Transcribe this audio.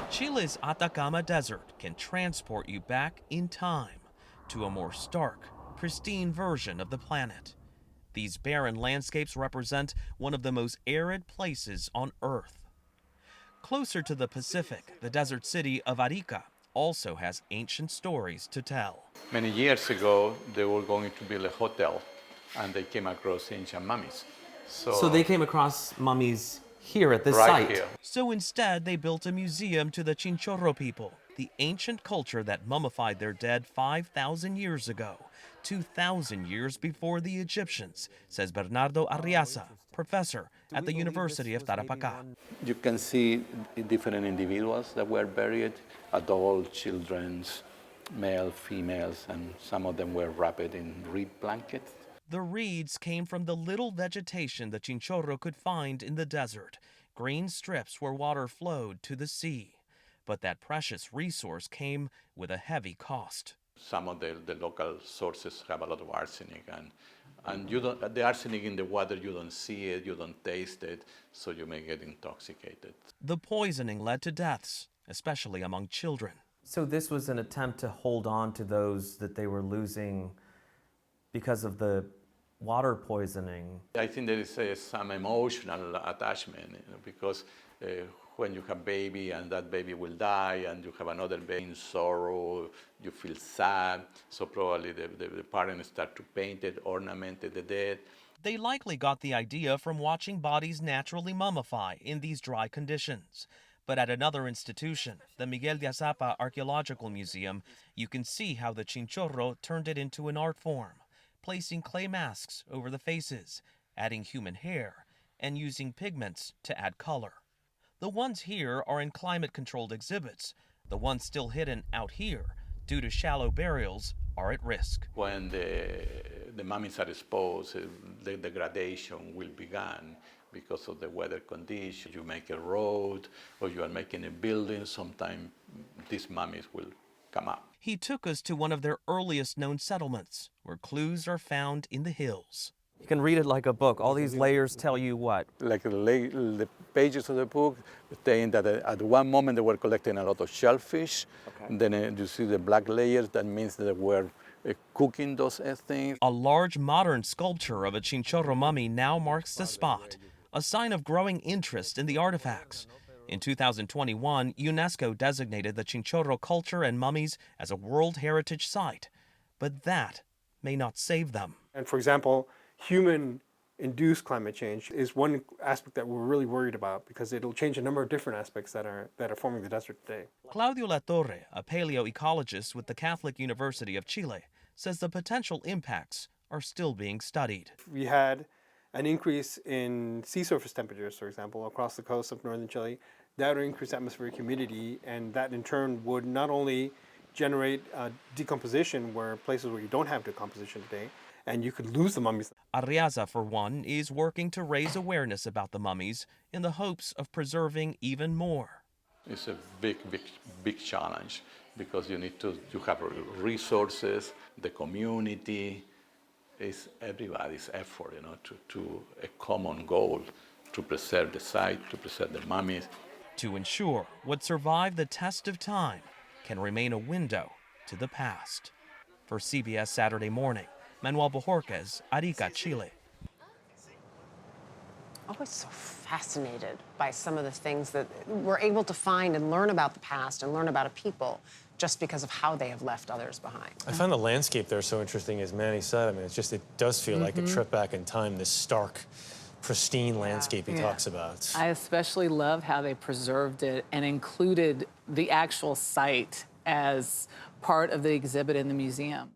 Chile's Atacama Desert can transport you back in time to a more stark, pristine version of the planet. These barren landscapes represent one of the most arid places on Earth. Closer to the Pacific, the desert city of Arica also has ancient stories to tell. Many years ago, they were going to build a hotel, and they came across ancient mummies. So they came across mummies here at this right site. here. So instead, they built a museum to the Chinchorro people, the ancient culture that mummified their dead 5,000 years ago, 2,000 years before the Egyptians, says Bernardo Arriaza, professor at the University of Tarapacá. You can see different individuals that were buried, adult, children, male, females, and some of them were wrapped in reed blankets. The reeds came from the little vegetation the Chinchorro could find in the desert, green strips where water flowed to the sea. But that precious resource came with a heavy cost. Some of the local sources have a lot of arsenic, and the arsenic in the water, you don't see it, you don't taste it, so you may get intoxicated. The poisoning led to deaths, especially among children. So this was an attempt to hold on to those that they were losing because of the water poisoning. I think there is some emotional attachment, because when you have a baby and that baby will die and you have another baby in sorrow, you feel sad. So probably the parents start to paint it, ornament the dead. They likely got the idea from watching bodies naturally mummify in these dry conditions. But at another institution, the Miguel de Azapa Archaeological Museum, you can see how the Chinchorro turned it into an art form, placing clay masks over the faces, adding human hair, and using pigments to add color. The ones here are in climate-controlled exhibits. The ones still hidden out here, due to shallow burials, are at risk. When the mummies are exposed, the degradation will begin because of the weather conditions. You make a road or you are making a building, sometimes these mummies will come up. He took us to one of their earliest known settlements, where clues are found in the hills. You can read it like a book. All these layers tell you what? Like the pages of the book saying that at one moment they were collecting a lot of shellfish. Okay. Then you see the black layers, that means they were cooking those things. A large modern sculpture of a Chinchorro mummy now marks the spot, a sign of growing interest in the artifacts. In 2021, UNESCO designated the Chinchorro culture and mummies as a World Heritage Site, but that may not save them. And for example, human-induced climate change is one aspect that we're really worried about, because it'll change a number of different aspects that are forming the desert today. Claudio Latorre, a paleoecologist with the Catholic University of Chile, says the potential impacts are still being studied. We had an increase in sea surface temperatures, for example, across the coast of northern Chile. That would increase atmospheric humidity, and that in turn would not only generate decomposition where places where you don't have decomposition today, and you could lose the mummies. Arriaza, for one, is working to raise awareness about the mummies in the hopes of preserving even more. It's a big challenge, because you have resources, the community, it's everybody's effort, to a common goal, to preserve the site, to preserve the mummies. To ensure what survived the test of time can remain a window to the past. For CBS Saturday Morning, Manuel Bojorquez, Arica, Chile. Always so fascinated by some of the things that we're able to find and learn about the past and learn about a people just because of how they have left others behind. I find the landscape there so interesting, as Manny said. I mean, it does feel like a trip back in time, this stark, pristine landscape he talks about. I especially love how they preserved it and included the actual site as part of the exhibit in the museum.